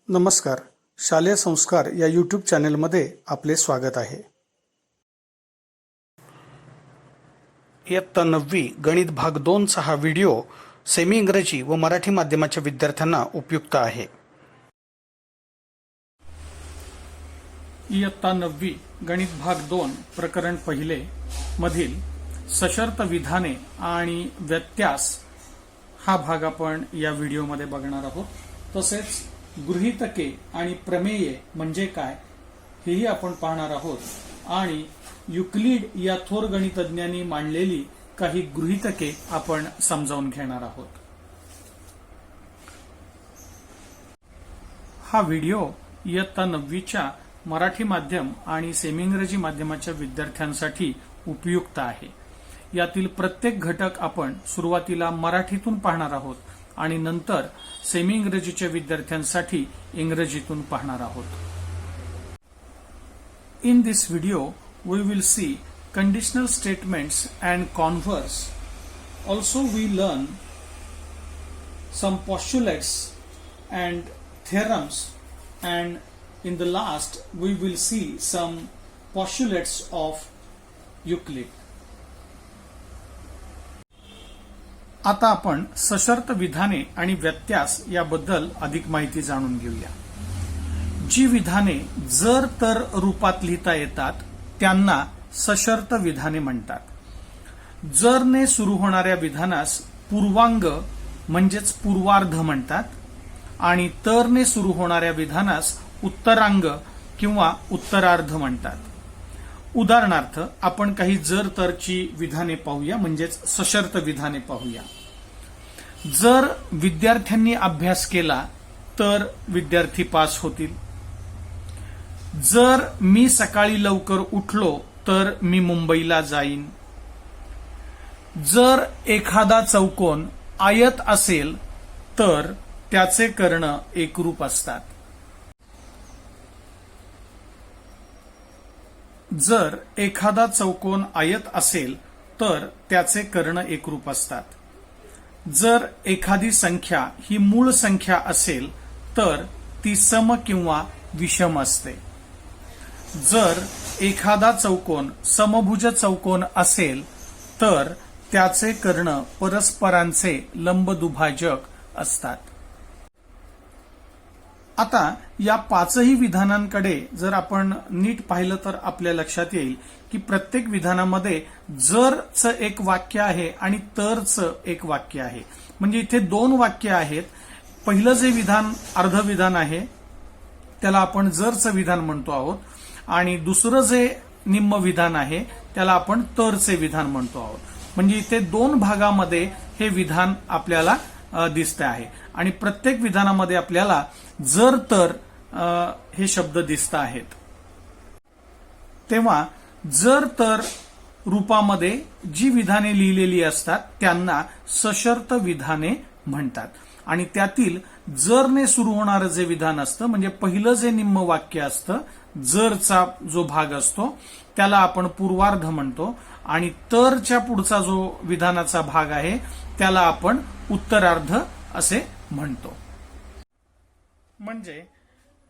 नमस्कार. शालेय संस्कार या यूट्यूब चॅनेलमध्ये आपले स्वागत आहे. इयत्ता 9वी गणित भाग 2चा हा व्हिडिओ सेमी इंग्रजी व मराठी माध्यमाच्या विद्यार्थ्यांना उपयुक्त आहे. इयत्ता 9वी गणित भाग 2 प्रकरण पहिले मधील सशर्त विधाने आणि व्यत्यास हा भाग आपण या व्हिडिओमध्ये बघणार आहोत. तसेच गृहीतके आणि प्रमेये म्हणजे काय हेही आपण पाहणार आहोत आणि युक्लिड या थोर गणितज्ञांनी मांडलेली काही गृहीतके आपण समजावून घेणार आहोत. हा व्हिडिओ इयत्ता 9वीच्या मराठी माध्यम आणि सेमी इंग्रजी माध्यमाच्या विद्यार्थ्यांसाठी उपयुक्त आहे. यातील प्रत्येक घटक आपण सुरुवातीला मराठीतून पाहणार आहोत आणि नंतर सेमी इंग्रजीच्या विद्यार्थ्यांसाठी इंग्रजीतून पाहणार आहोत. In this video we will see conditional statements and converse. Also we learn some postulates and theorems, and in the last we will see some postulates of Euclid. आता आपण सशर्त विधाने आणि व्यत्यास याबद्दल अधिक माहिती जाणून घेऊया. जी विधाने जर तर रूपात लिहिता येतात त्यांना सशर्त विधाने म्हणतात. जरने सुरू होणाऱ्या विधानास पूर्वांग म्हणजेच पूर्वार्ध म्हणतात आणि तरने सुरू होणाऱ्या विधानास उत्तरांग किंवा उत्तरार्ध म्हणतात. उदाहरणार्थ आपण काही जर तरची विधाने पाहूया, म्हणजेच सशर्त विधाने पाहूया. जर विद्यार्थ्यांनी अभ्यास केला तर विद्यार्थी पास होतील. जर मी सकाळी लवकर उठलो तर मी मुंबईला जाईन. जर एखादा चौकोन आयत असेल तर त्याचे कर्ण एकरूप असतात. जर एखादा चौकोन आयत असेल तर त्याचे कर्ण एकरूप असतात. जर एखादी संख्या ही मूळ संख्या असेल तर ती सम किंवा विषम असते. जर एखादा चौकोन समभुज चौकोन असेल तर त्याचे कर्ण परस्परांचे लंबदुभाजक असतात. आता या पाचही विधानांकडे जर आपण नीट पाहिलं तर आपल्या लक्षात येईल की प्रत्येक विधानामध्ये जरचं एक वाक्य आहे आणि तरचं एक वाक्य आहे. म्हणजे इथे दोन वाक्य आहेत. पहिलं जे विधान अर्धविधान आहे त्याला आपण जरचं विधान म्हणतो आहोत आणि दुसरं जे निम्म विधान आहे त्याला आपण तरचे विधान म्हणतो आहोत. म्हणजे इथे दोन भागामध्ये हे विधान आपल्याला दिसते आहे आणि प्रत्येक विधानामध्ये आपल्याला जर तर हे शब्द दिसत आहेत. तेव्हा जर तर रूपामध्ये जी विधाने लिहिलेली असतात त्यांना सशर्त विधाने म्हणतात आणि त्यातील जरने सुरू होणारं जे विधान असतं, म्हणजे पहिलं जे निम्म वाक्य असतं, जरचा जो भाग असतो त्याला आपण पूर्वार्ध म्हणतो आणि तरच्या पुढचा जो विधानाचा भाग आहे त्याला आपण उत्तरार्ध असे म्हणतो. म्हणजे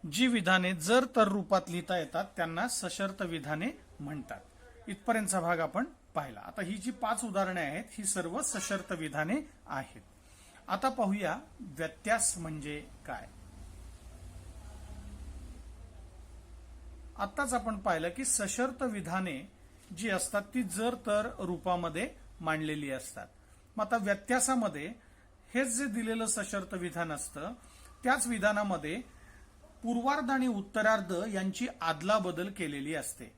जी विधाने जर तर रूपात लिहिता येतात त्यांना सशर्त विधाने म्हणतात. इथपर्यंतचा भाग आपण पाहिला. आता ही जी 5 उदाहरणे आहेत ही सर्व सशर्त विधाने आहेत. आता पाहूया व्यत्यास म्हणजे काय. आताच आपण पाहिलं की सशर्त विधाने जी असतात ती जर तर रूपामध्ये मांडलेली असतात. मग आता व्यत्यासामध्ये हेच जे दिलेलं सशर्त विधान असतं त्याच विधानामध्ये पूर्वार्ध आणि उत्तरार्ध यांची आदलाबदल केलेली असते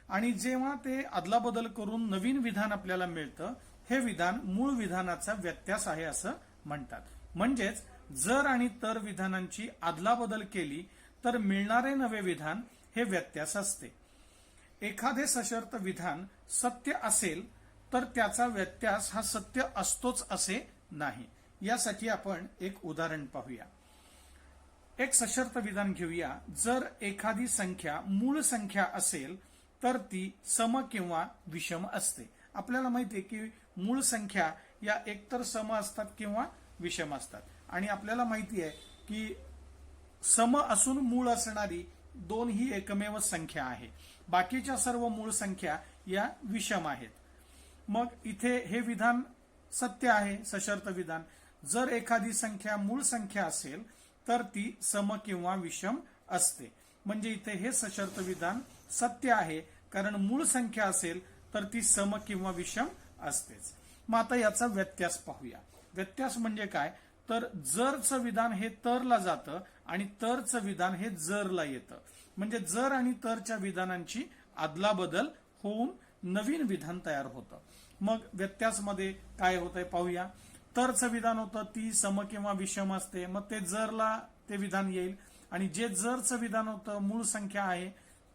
आणि जेव्हा ते आदलाबदल करून नवीन विधान आपल्याला मिळतं हे विधान मूळ विधानाचा व्यत्यास आहे असं म्हणतात. म्हणजेच जर आणि तर विधानांची आदलाबदल केली तर मिळणारे नवे विधान हे व्यत्यास असते. एखादे सशर्त विधान सत्य असेल तर त्याचा व्यत्यास हा सत्य असतोच असे नाही. यासाठी आपण एक उदाहरण पाहूया. एक सशर्त विधान घेऊया. जर एखादी संख्या मूळ संख्या असेल तर ती सम किंवा विषम असते. आपल्याला माहिती आहे की मूळ संख्या या एकतर सम असतात किंवा विषम असतात आणि आपल्याला माहिती आहे की सम असून मूळ असणारी 2 ही एकमेव संख्या आहे. बाकीच्या सर्व मूळ संख्या या विषम आहेत. मग इथे हे विधान सत्य आहे, सशर्त विधान. जर एखादी संख्या मूळ संख्या असेल तर ती सम किंवा विषम असते. म्हणजे इथे हे सशर्त विधान सत्य आहे, कारण मूळ संख्या असेल तर ती सम किंवा विषम असतेच. मग आता याचा व्यत्यास पाहूया. व्यत्यास म्हणजे काय, तर जरचं विधान हे तरला जातं आणि तरचं विधान हे जरला येतं. म्हणजे जर आणि तरच्या विधानांची अदलाबदल होऊन नवीन विधान तयार होतं. मग व्यत्यासमध्ये काय होतंय पाहूया. तरचं विधान होतं ती सम किंवा विषम असते, मग ते जरला ते विधान येईल. आणि जे जरचं विधान होतं मूळ संख्या आहे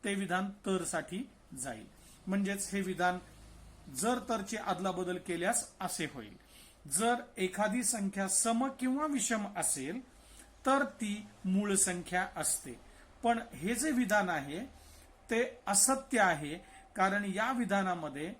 ते विधान तरसाठी जाईल. म्हणजेच हे विधान जर तरची अदलाबदल केल्यास असे होईल. जर एखादी संख्या सम किंवा विषम असेल तर ती मूळ संख्या असते. पण हे जे विधान आहे ते असत्य आहे, कारण या विधानामध्ये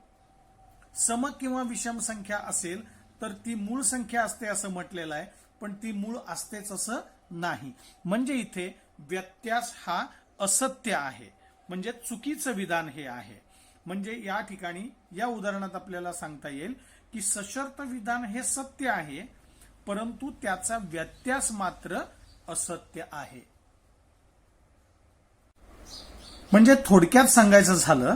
सम किंवा विषम संख्या असेल तर ती मूळ संख्या असते असं म्हटलेलं आहे, पण ती मूळ असतेच असं नाही. म्हणजे इथे व्यत्यास हा असत्य आहे, म्हणजे चुकीचं विधान हे आहे. म्हणजे या ठिकाणी या उदाहरणात आपल्याला सांगता येईल की सशर्त विधान हे सत्य आहे, परंतु त्याचा व्यत्यास मात्र असत्य आहे. म्हणजे थोडक्यात सांगायचं झालं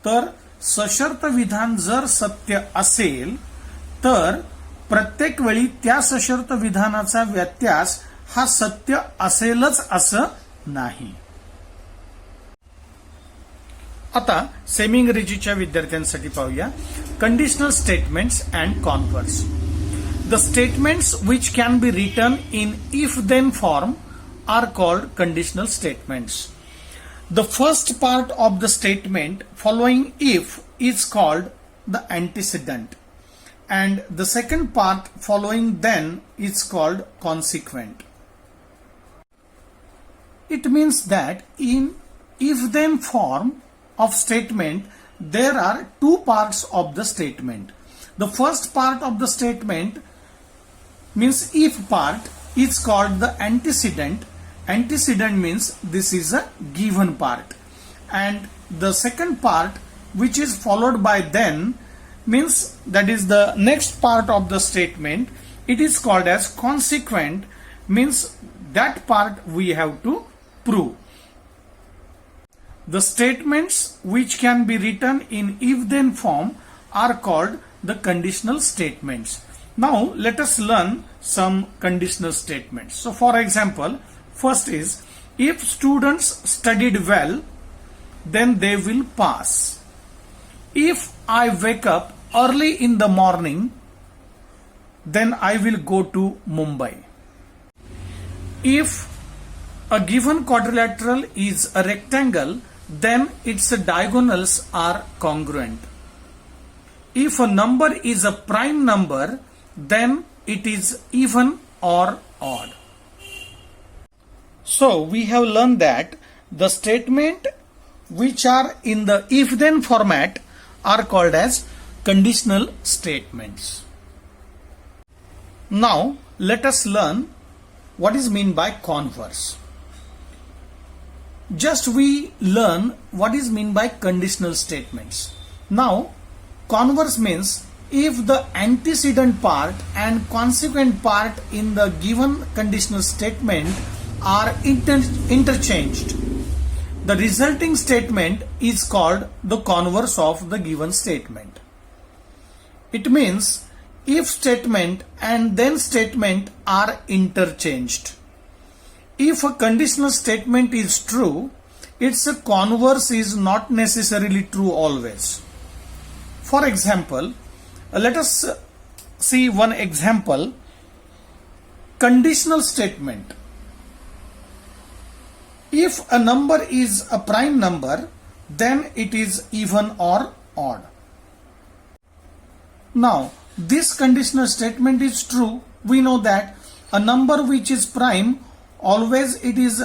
तर सशर्त विधान जर सत्य असेल तर प्रत्येक वेळी त्या सशर्त विधानाचा व्यत्यास हा सत्य असेलच असं नाही. आता सेमी इंग्रजीच्या विद्यार्थ्यांसाठी पाहूया conditional statements and converse. The statements which can be written in if then form are called conditional statements. The first part of the statement following if is called the antecedent, and the second part following then is called consequent. It means that in if-then form of statement there are two parts of the statement. The first part of the statement means if part is called the antecedent. Antecedent means this is a given part, and the second part which is followed by then means that is the next part of the statement. It is called as consequent, means that part we have to prove. The statements which can be written in if then form are called the conditional statements. Now let us learn some conditional statements. So for example, first is if students studied well then they will pass. If I wake up early in the morning then I will go to Mumbai. If a given quadrilateral is a rectangle then its diagonals are congruent. If a number is a prime number then it is even or odd. So we have learned that the statement which are in the if then format are called as conditional statements. Now let us learn what is meant by converse. Just we learn what is meant by conditional statements. Now converse means if the antecedent part and consequent part in the given conditional statement are interchanged, the resulting statement is called the converse of the given statement. It means if statement and then statement are interchanged. If a conditional statement is true, its converse is not necessarily true always. For example, let us see one example. Conditional statement. If a number is a prime number, then it is even or odd. Now, this conditional statement is true. We know that a number which is prime, always it is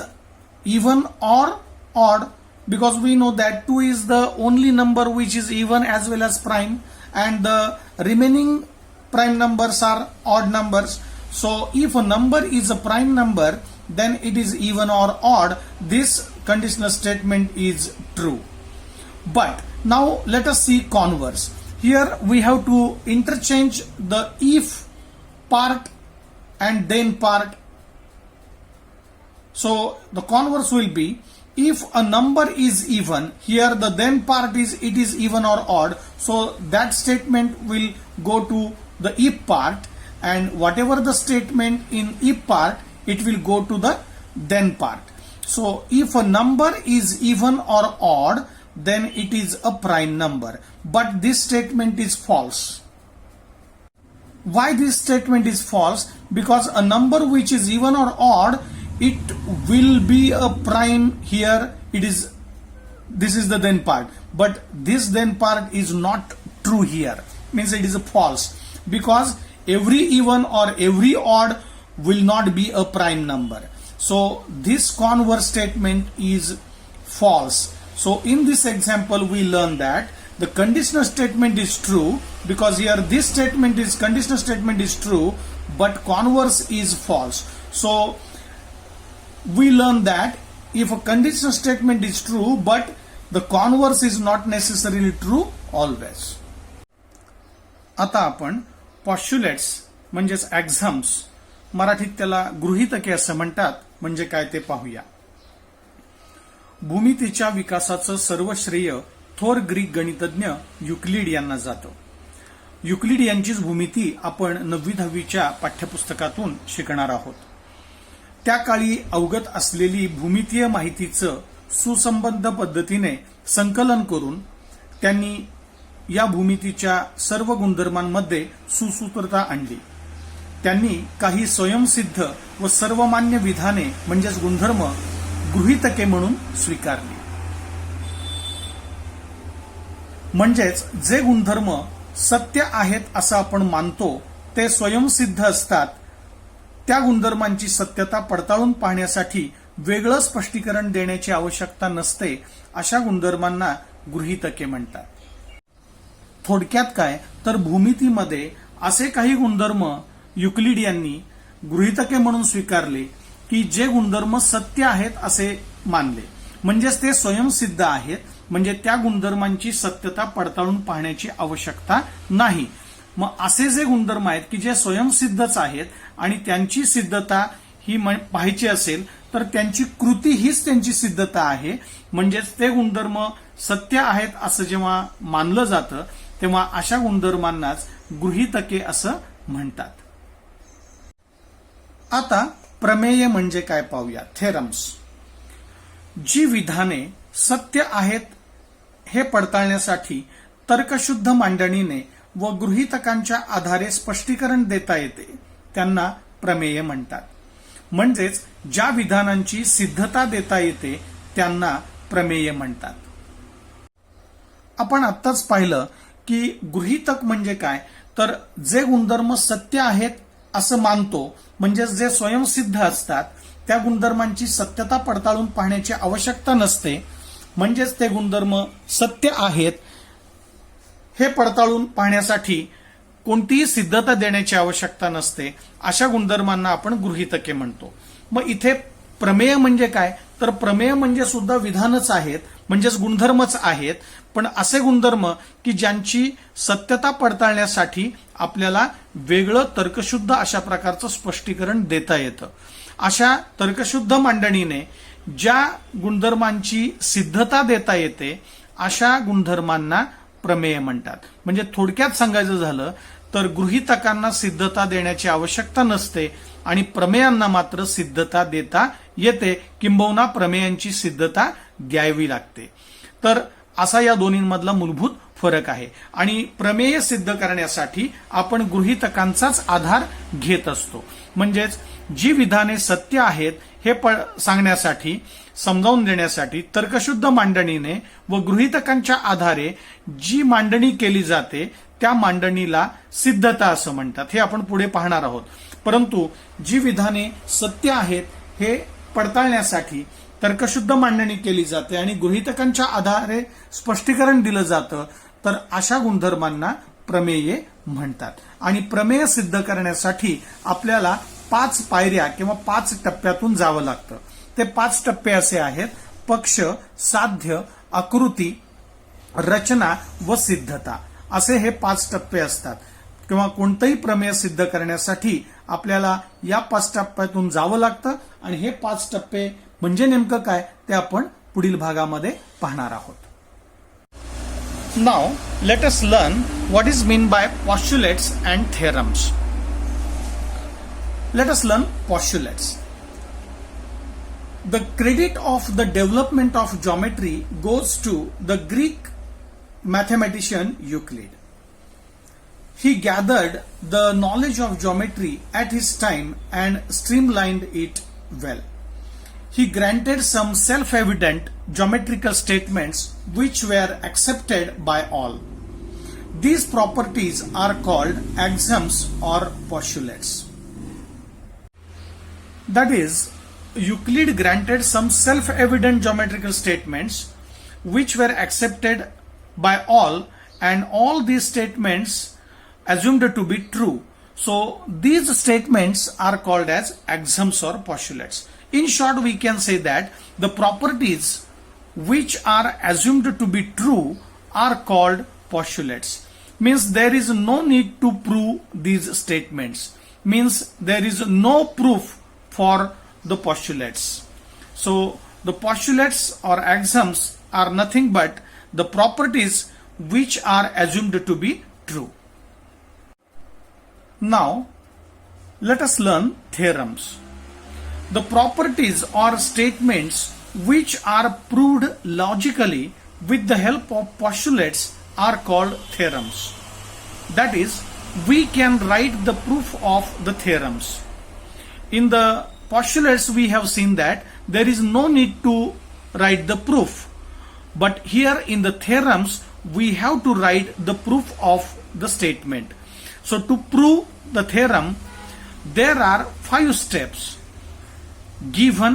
even or odd, because we know that 2 is the only number which is even as well as prime, and the remaining prime numbers are odd numbers. So, if a number is a prime number, then it is even or odd, this conditional statement is true. But now let us see converse. Here we have to interchange the if part and then part. So the converse will be, if a number is even, here the then part is it is even or odd, so that statement will go to the if part, and whatever the statement in if part, it will go to the then part. So if a number is even or odd, then it is a prime number, but this statement is false. Why this statement is false? Because a number which is even or odd, it will be a prime. Here it is, this is the then part, but this then part is not true here, means it is a false, because every even or every odd will not be a prime number. So this converse statement is false. So in this example we learn that the conditional statement is true, because here this statement is, conditional statement is true, but converse is false. So we learn that if a conditional statement is true, but the converse is not necessarily true always. आता आपण पॉस्च्युलेट्स म्हणजेच ॲक्झम्स, मराठीत त्याला गृहीतके असं म्हणतात, म्हणजे काय ते पाहूया. भूमितीच्या विकासाचं सर्व श्रेय थोर ग्रीक गणितज्ञ युक्लिड यांना जातं. युक्लिड यांचीच भूमिती आपण 9वी-10वीच्या पाठ्यपुस्तकातून शिकणार आहोत. त्या काळी अवगत असलेली भूमितीय माहितीचं सुसंबद्ध पद्धतीने संकलन करून त्यांनी या भूमितीच्या सर्व गुणधर्मांमध्ये सुसूत्रता आणली. त्यांनी काही स्वयंसिद्ध व सर्वमान्य विधाने म्हणजेच गुणधर्म गृहीतके म्हणून स्वीकारली. म्हणजेच जे गुणधर्म सत्य आहेत असं आपण मानतो ते स्वयंसिद्ध असतात. त्या गुणधर्मांची सत्यता पडताळून पाहण्यासाठी वेगळं स्पष्टीकरण देण्याची आवश्यकता नसते, अशा गुणधर्मांना गृहीतके म्हणतात. थोडक्यात काय तर भूमितीमध्ये असे काही गुणधर्म युक्लिड यांनी गृहीतके म्हणून स्वीकारले की जे गुणधर्म सत्य आहेत असे मानले, म्हणजेच ते स्वयंसिद्ध आहेत, म्हणजे त्या गुणधर्मांची सत्यता पडताळून पाहण्याची आवश्यकता नाही. मग असे जे गुणधर्म आहेत की जे स्वयंसिद्धच आहेत आणि त्यांची सिद्धता ही पाहायची असेल तर त्यांची कृती हीच त्यांची सिद्धता आहे, म्हणजेच ते गुणधर्म सत्य आहेत असं जेव्हा मानलं जातं तेव्हा अशा गुणधर्मांनाच गृहीतके असं म्हणतात. आता प्रमेय म्हणजे काय पाहूया. थेरम्स. जी विधाने सत्य आहेत हे पडताळण्यासाठी तर्कशुद्ध मांडणीने व गृहीतकांच्या आधारे स्पष्टीकरण देता येते त्यांना प्रमेय म्हणतात. म्हणजेच ज्या विधानांची सिद्धता देता येते त्यांना प्रमेय म्हणतात. आपण आत्ताच पाहिलं की गृहीतक म्हणजे काय तर जे गुणधर्म सत्य आहेत असं मानतो, म्हणजेच जे स्वयंसिद्ध असतात त्या गुणधर्मांची सत्यता पडताळून पाहण्याची आवश्यकता नसते, म्हणजेच ते गुणधर्म सत्य आहेत हे पडताळून पाहण्यासाठी कोणतीही सिद्धता देण्याची आवश्यकता नसते, अशा गुणधर्मांना आपण गृहीतके म्हणतो. मग इथे प्रमेय म्हणजे काय तर प्रमेय म्हणजे सुद्धा विधानच आहेत, म्हणजेच गुणधर्मच आहेत, पण असे गुणधर्म की ज्यांची सत्यता पडताळण्यासाठी आपल्याला वेगळं तर्कशुद्ध अशा प्रकारचं स्पष्टीकरण देता येतं. अशा तर्कशुद्ध मांडणीने ज्या गुणधर्मांची सिद्धता देता येते अशा गुणधर्मांना प्रमेय म्हणतात. म्हणजे थोडक्यात सांगायचं झालं तर गृहीतकांना सिद्धता देण्याची आवश्यकता नसते आणि प्रमेयांना मात्र सिद्धता देता येते, किंबहुना प्रमेयांची सिद्धता द्यावी लागते. तर असा या दोन्हींमधला मूलभूत फरक आहे. आणि प्रमेय सिद्ध करण्यासाठी आपण गृहीतकांचाच आधार घेत असतो. म्हणजेच जी विधाने सत्य आहेत हे सांगण्यासाठी, समजावून देण्यासाठी तर्कशुद्ध मांडणीने व गृहीतकांच्या आधारे जी मांडणी केली जाते त्या मांडणीला सिद्धता असं म्हणतात. हे आपण पुढे पाहणार आहोत. परंतु जी विधाने सत्य आहेत हे पडताळण्यासाठी तर्कशुद्ध मांडणी केली जाते आणि गृहीतकांच्या आधारे स्पष्टीकरण दिलं जातं तर अशा गुणधर्मांना प्रमेये म्हणतात. आणि प्रमेय सिद्ध करण्यासाठी आपल्याला 5 पायऱ्या किंवा 5 टप्प्यातून जावं लागतं. ते 5 टप्पे असे आहेत: पक्ष, साध्य, आकृती, रचना व सिद्धता. असे हे 5 टप्पे असतात. किंवा कोणतंही प्रमेय सिद्ध करण्यासाठी आपल्याला या 5 टप्प्यातून जावं लागतं आणि हे 5 टप्पे म्हणजे नेमकं काय ते आपण पुढील भागामध्ये पाहणार आहोत. Now let us learn what is mean by postulates and theorems. Let us learn postulates. The credit of the development of geometry goes to the Greek mathematician Euclid. He gathered the knowledge of geometry at his time and streamlined it well. He granted some self-evident geometrical statements which were accepted by all. These properties are called axioms or postulates. That is, Euclid granted some self-evident geometrical statements which were accepted by all, and all these statements assumed to be true. So these statements are called as axioms or postulates. In short, we can say that the properties which are assumed to be true are called postulates. Means there is no need to prove these statements. Means there is no proof for the postulates. So the postulates or axioms are nothing but the properties which are assumed to be true. Now let us learn theorems. The properties or statements which are proved logically with the help of postulates are called theorems. That is, we can write the proof of the theorems. In the postulates we have seen that there is no need to write the proof, but here in the theorems we have to write the proof of the statement. So to prove the theorem there are 5 steps: given,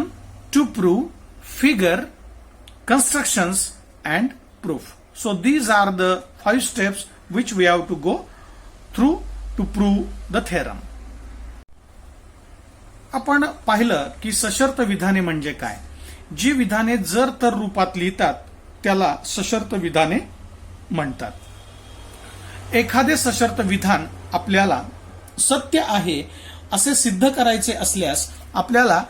to prove, figure, constructions and proof. So these are the 5 steps which we have to go through to prove the theorem. आपण पाहिलं की सशर्त विधाने म्हणजे काय. जी विधाने जर तर रूपात लिहितात त्याला सशर्त विधाने म्हणतात. एखादे सशर्त विधान आपल्याला सत्य आहे असे सिद्ध करायचे असल्यास आपल्याला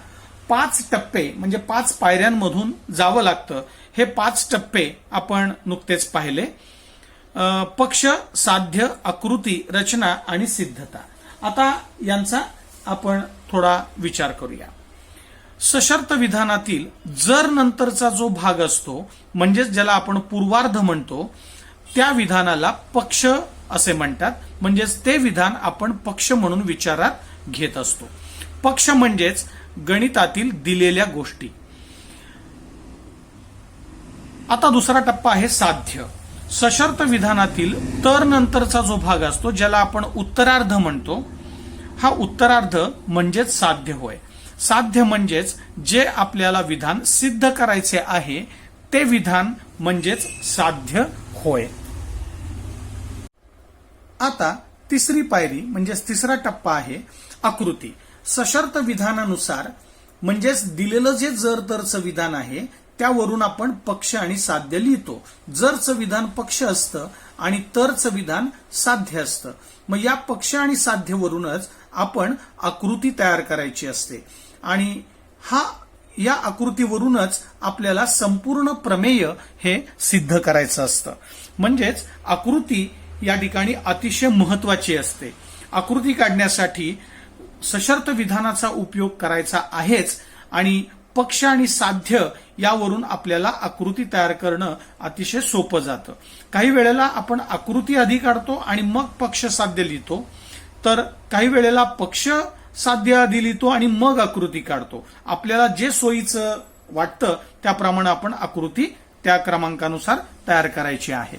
5 टप्पे म्हणजे 5 पायऱ्यांमधून जावं लागतं. हे 5 टप्पे आपण नुकतेच पाहिले: पक्ष, साध्य, आकृती, रचना आणि सिद्धता. आता यांचा आपण थोडा विचार करूया. सशर्त विधानातील जर नंतरचा जो भाग असतो म्हणजेच ज्याला आपण पूर्वार्ध म्हणतो त्या विधानाला पक्ष असे म्हणतात. म्हणजेच ते विधान आपण पक्ष म्हणून विचारात घेत असतो. पक्ष म्हणजेच गणितातील दिलेल्या गोष्टी. आता दुसरा टप्पा आहे साध्य. सशर्त विधानातील तर नंतरचा जो भाग असतो ज्याला आपण उत्तरार्ध म्हणतो हा उत्तरार्ध म्हणजेच साध्य होय. साध्य म्हणजेच जे आपल्याला विधान सिद्ध करायचे आहे ते विधान म्हणजेच साध्य होय. आता तिसरी पायरी म्हणजेच तिसरा टप्पा आहे आकृती. सशर्त विधानानुसार म्हणजेच दिलेलं जे जर तरचं विधान आहे त्यावरून आपण पक्ष आणि साध्य लिहितो. जरचं विधान पक्ष असतं आणि तरचं विधान साध्य असतं. मग या पक्ष आणि साध्यवरूनच आपण आकृती तयार करायची असते आणि या आकृतीवरूनच आपल्याला संपूर्ण प्रमेय हे सिद्ध करायचं असतं. म्हणजेच आकृती या ठिकाणी अतिशय महत्वाची असते. आकृती काढण्यासाठी सशर्त विधानाचा उपयोग करायचा आहेच आणि पक्ष आणि साध्य यावरून आपल्याला आकृती तयार करणं अतिशय सोपं जातं. काही वेळेला आपण आकृती आधी काढतो आणि मग पक्ष साध्य लिहितो, तर काही वेळेला पक्ष साध्य आधी लिहितो आणि मग आकृती काढतो. आपल्याला जे सोयीचं वाटतं त्याप्रमाणे आपण आकृती त्या क्रमांकानुसार तयार करायची आहे.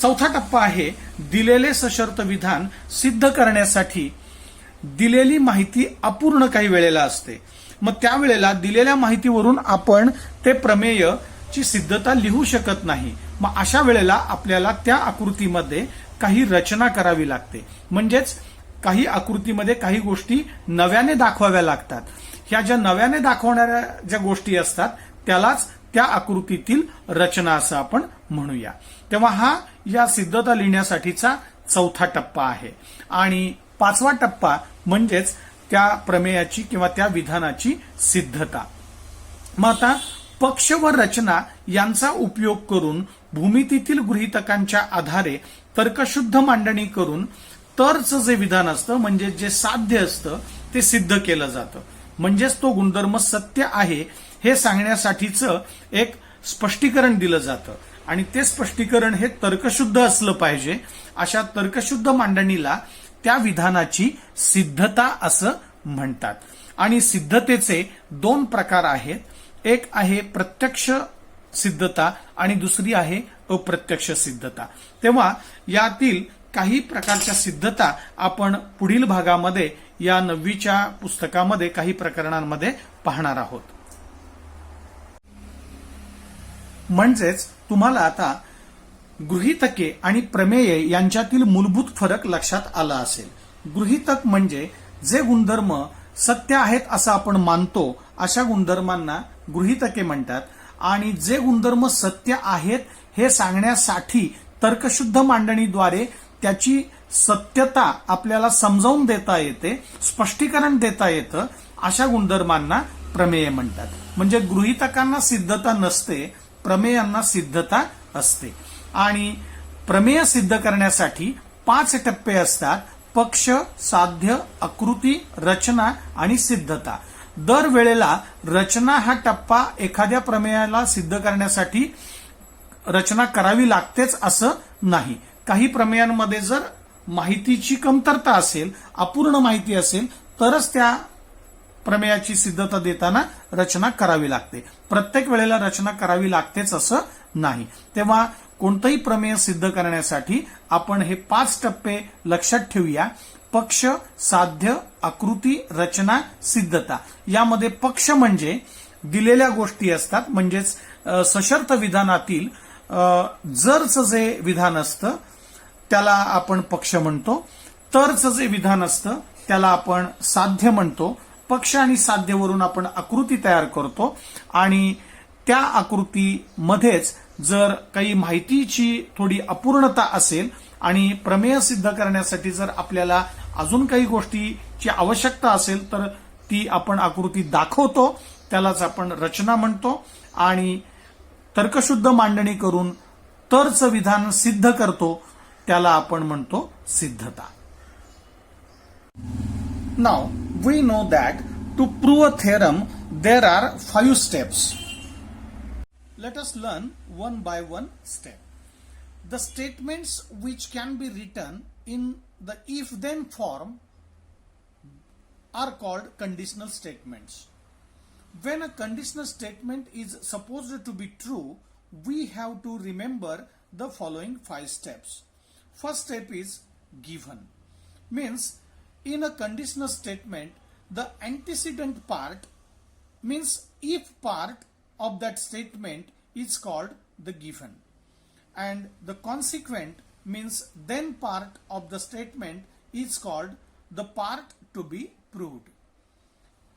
चौथा टप्पा आहे दिलेले सशर्त विधान सिद्ध करण्यासाठी दिलेली माहिती अपूर्ण काही वेळेला असते. मग त्यावेळेला दिलेल्या माहितीवरून आपण ते प्रमेयची सिद्धता लिहू शकत नाही. मग अशा वेळेला आपल्याला त्या आकृतीमध्ये काही रचना करावी लागते. म्हणजेच काही आकृतीमध्ये काही गोष्टी नव्याने दाखवाव्या लागतात. ह्या ज्या नव्याने दाखवणाऱ्या ज्या गोष्टी असतात त्यालाच त्या आकृतीतील रचना असं आपण म्हणूया. तेव्हा हा या सिद्धता लिहिण्यासाठीचा चौथा टप्पा आहे. आणि पाचवा टप्पा म्हणजेच त्या प्रमेयाची किंवा त्या विधानाची सिद्धता. मग आता पक्ष व रचना यांचा उपयोग करून भूमितीतील गृहीतकांच्या आधारे तर्कशुद्ध मांडणी करून तरचं जे विधान असतं म्हणजे जे साध्य असतं ते सिद्ध केलं जातं. म्हणजेच तो गुणधर्म सत्य आहे हे सांगण्यासाठीचं एक स्पष्टीकरण दिलं जातं आणि ते स्पष्टीकरण हे तर्कशुद्ध असलं पाहिजे. अशा तर्कशुद्ध मांडणीला त्या विधानाची सिद्धता असं म्हणतात. आणि सिद्धतेचे दोन प्रकार आहेत. एक आहे प्रत्यक्ष सिद्धता आणि दुसरी आहे अप्रत्यक्ष सिद्धता. तेव्हा यातील काही प्रकारच्या सिद्धता आपण पुढील भागामध्ये या 9वीच्या पुस्तकामध्ये काही प्रकरणांमध्ये पाहणार आहोत. म्हणजेच तुम्हाला आता गृहीतके आणि प्रमेये यांच्यातील मूलभूत फरक लक्षात आला असेल. गृहीतक म्हणजे जे गुणधर्म सत्य आहेत असं आपण मानतो अशा गुणधर्मांना गृहीतके म्हणतात. आणि जे गुणधर्म सत्य आहेत हे सांगण्यासाठी तर्कशुद्ध मांडणीद्वारे त्याची सत्यता आपल्याला समजावून देता येते, स्पष्टीकरण देता येतं, अशा गुणधर्मांना प्रमेय म्हणतात. म्हणजे गृहीतकांना सिद्धता नसते, प्रमेयांना सिद्धता असते. आणि प्रमेय सिद्ध करण्यासाठी 5 टप्पे असतात. पक्ष, साध्य, आकृती, रचना आणि सिद्धता. दरवेळेला रचना हा टप्पा एखाद्या प्रमेयाला सिद्ध करण्यासाठी रचना करावी लागतेच असं नाही. काही प्रमेयांमध्ये जर माहितीची कमतरता असेल, अपूर्ण माहिती असेल तरच त्या प्रमेयाची सिद्धता देताना रचना करावी लागते. प्रत्येक वेळेला रचना करावी लागतेच असं नाही. तेव्हा कोणतंही प्रमेय सिद्ध करण्यासाठी आपण हे 5 टप्पे लक्षात ठेवूया. पक्ष, साध्य, आकृती, रचना, सिद्धता. यामध्ये पक्ष म्हणजे दिलेल्या गोष्टी असतात. म्हणजेच सशर्त विधानातील जरचं जे विधान असतं त्याला आपण पक्ष म्हणतो. तरचं जे विधान असतं त्याला आपण साध्य म्हणतो. पक्ष आणि साध्यवरून आपण आकृती तयार करतो आणि त्या आकृतीमध्येच जर काही माहितीची थोडी अपूर्णता असेल आणि प्रमेय सिद्ध करण्यासाठी जर आपल्याला अजून काही गोष्टीची आवश्यकता असेल तर ती आपण आकृती दाखवतो, त्यालाच आपण रचना म्हणतो. आणि तर्कशुद्ध मांडणी करून तरचं विधान सिद्ध करतो त्याला आपण म्हणतो सिद्धता. Now we know that to prove a theorem there are 5 steps. Let us learn one by one step. The statements which can be written in the if-then form are called conditional statements. When a conditional statement is supposed to be true, we have to remember the following 5 steps. First step is given. Means in a conditional statement, the antecedent part means if part of that statement is called the given, and the consequent means then part of the statement is called the part to be proved.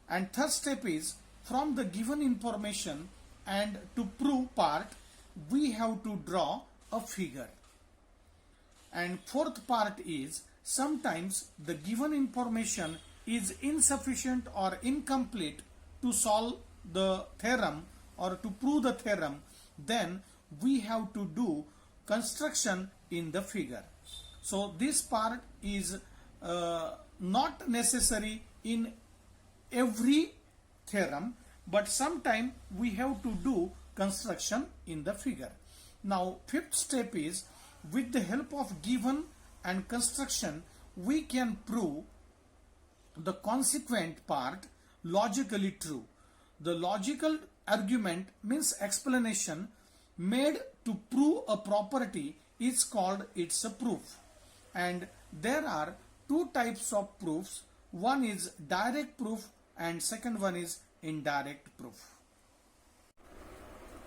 And third step is from the given information and to prove part we have to draw a figure. And fourth part is sometimes the given information is insufficient or incomplete to solve the theorem or to prove the theorem, then we have to do construction in the figure. So this part is not necessary in every theorem, but sometimes we have to do construction in the figure. Now fifth step is with the help of given and construction we can prove the consequent part logically true. The logical argument means explanation made to prove a property is called its a proof. And there are 2 types of proofs. One is direct proof and second one is indirect proof.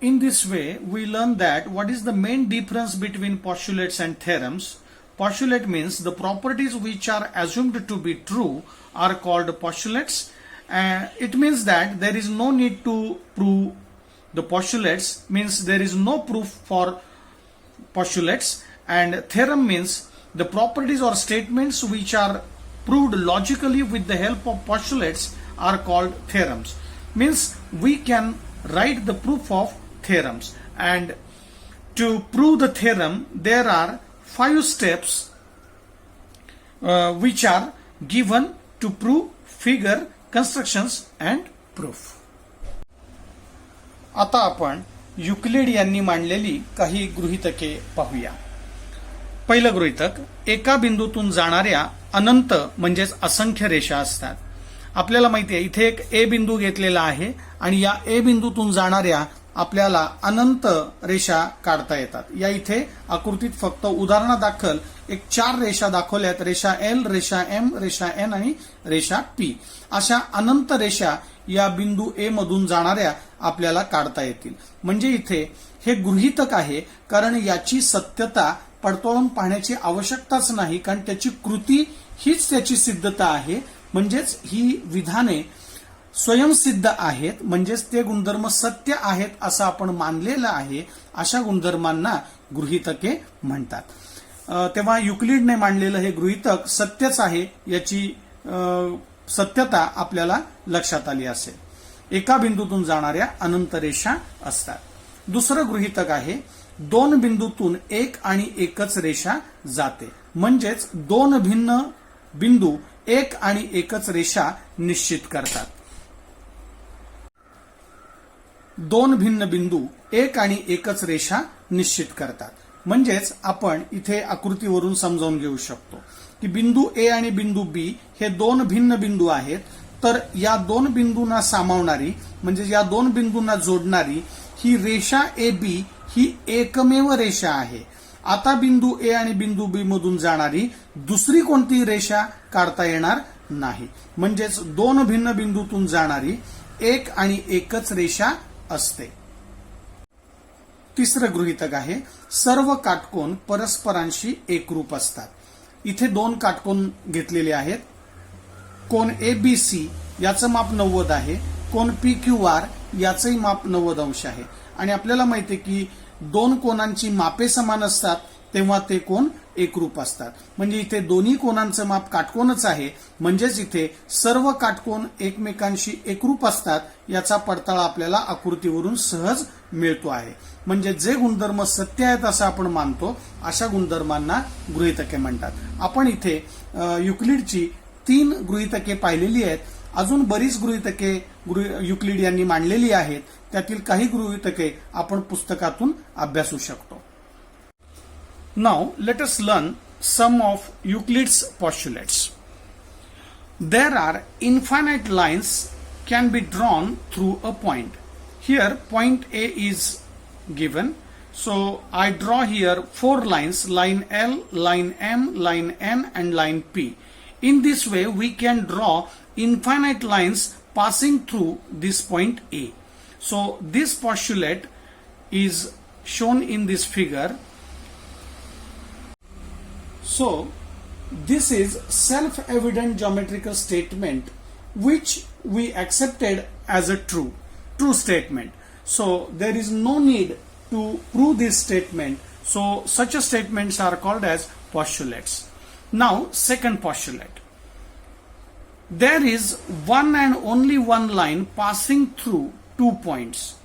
In this way we learn that what is the main difference between postulates and theorems, Postulate means the properties which are assumed to be true are called postulates. It means that there is no need to prove the postulates, means there is no proof for postulates. And theorem means the properties or statements which are proved logically with the help of postulates are called theorems. Means we can write the proof of theorems, and to prove the theorem there are 5 steps which are given to prove figure, constructions and proof. आता आपण Euclid यांनी मांडलेली काही गृहीतके पाहूया. पहिलं गृहीतक, एका बिंदूतून जाणाऱ्या अनंत म्हणजेच असंख्य रेषा असतात. आपल्याला माहिती आहे इथे एक ए बिंदू घेतलेला आहे आणि या ए बिंदूतून जाणाऱ्या आपल्याला अनंत रेषा काढता येतात. या इथे आकृतीत फक्त उदाहरणादाखल एक 4 रेषा दाखवल्यात. रेषा एल, रेषा एम, रेषा एन आणि रेषा पी. अशा अनंत रेषा या बिंदू ए मधून जाणाऱ्या आपल्याला काढता येतील. म्हणजे इथे हे गृहीतक आहे, कारण याची सत्यता पडताळून पाहण्याची आवश्यकताच नाही, कारण त्याची कृती हीच त्याची सिद्धता आहे. म्हणजेच ही विधाने स्वयंसिद्ध आहेत, म्हणजेच ते गुणधर्म सत्य आहेत असं आपण मानलेलं आहे. अशा गुणधर्मांना गृहीतके म्हणतात. तेव्हा युक्लिडने मांडलेलं हे गृहीतक सत्यच आहे याची सत्यता आपल्याला लक्षात आली असेल. एका बिंदूतून जाणाऱ्या अनंत रेषा असतात. दुसरं गृहीतक आहे, 2 बिंदूतून एक आणि एकच रेषा जाते. म्हणजेच 2 भिन्न बिंदू एक आणि एकच रेषा निश्चित करतात. 2 भिन्न बिंदू एक आणि एकच रेषा निश्चित करतात. म्हणजेच आपण इथे आकृतीवरून समजावून घेऊ शकतो की बिंदू ए आणि बिंदू बी हे 2 भिन्न बिंदू आहेत. तर या 2 बिंदूंना सामावणारी म्हणजे या 2 बिंदूंना जोडणारी ही रेषा ए बी ही एकमेव रेषा आहे. आता बिंदू ए आणि बिंदू बी मधून जाणारी दुसरी कोणतीही रेषा काढता येणार नाही. म्हणजेच 2 भिन्न बिंदूतून जाणारी एक आणि एकच रेषा असते. तिसरं गृहीतक आहे, सर्व काटकोन परस्परांशी एकरूप असतात. इथे 2 काटकोन घेतलेले आहेत. कोन एबीसी याचं माप 90 आहे. कोन पीक्यूआर याचंही माप 90 अंश आहे. आणि आपल्याला माहिती आहे की 2 कोनांची मापे समान असतात तेव्हा ते कोन एकरूप असतात. म्हणजे इथे दोन्ही कोनांचं माप काटकोनच आहे. म्हणजेच इथे सर्व काटकोन एकमेकांशी एकरूप असतात याचा पडताळा आपल्याला आकृतीवरून सहज मिळतो आहे. म्हणजे जे गुणधर्म सत्य आहेत असं आपण मानतो अशा गुणधर्मांना गृहीतके म्हणतात. आपण इथे युक्लिडची 3 गृहीतके पाहिलेली आहेत. अजून बरीच गृहीतके युक्लिड यांनी मांडलेली आहेत. त्यातील काही गृहीतके आपण पुस्तकातून अभ्यासू शकतो. Now let us learn some of Euclid's postulates. There are infinite lines can be drawn through a point. Here point A is given. So I draw here 4 lines, line L, line M, line N and line P. In this way we can draw infinite lines passing through this point A. So this postulate is shown in this figure. So this is self-evident geometrical statement which we accepted as a true statement. So there is no need to prove this statement. So such a statements are called as postulates. Now second postulate. There is one and only one line passing through 2 points.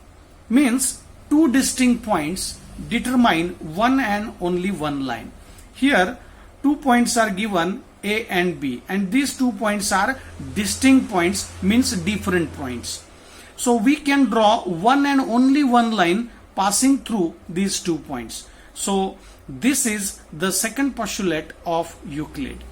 Means 2 distinct points determine one and only one line. Here 2 points are given, A and B, and these 2 points are distinct points, means different points. So we can draw one and only one line passing through these 2 points. So this is the second postulate of Euclid.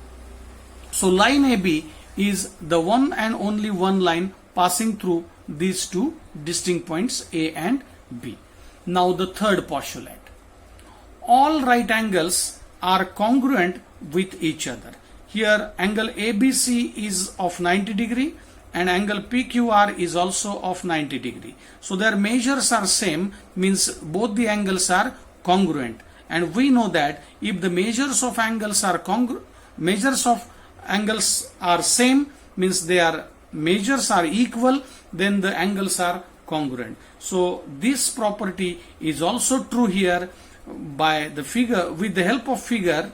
So line AB is the one and only one line passing through these 2 distinct points A and B. Now the third postulate. All right angles are congruent with each other. Here angle ABC is of 90 degree and angle PQR is also of 90 degree. So their measures are same, means both the angles are congruent. and we know that if the measures of angles are same, means measures are equal, then the angles are congruent. So this property is also true here. By the figure, with the help of figure,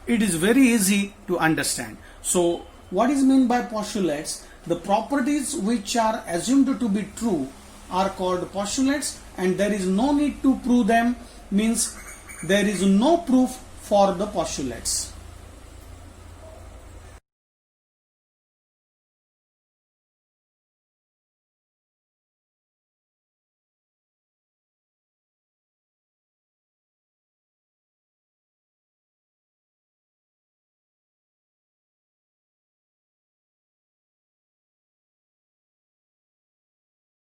it is very easy to understand. So what is meant by postulates? The properties which are assumed to be true are called postulates, and there is no need to prove them, means there is no proof for the postulates.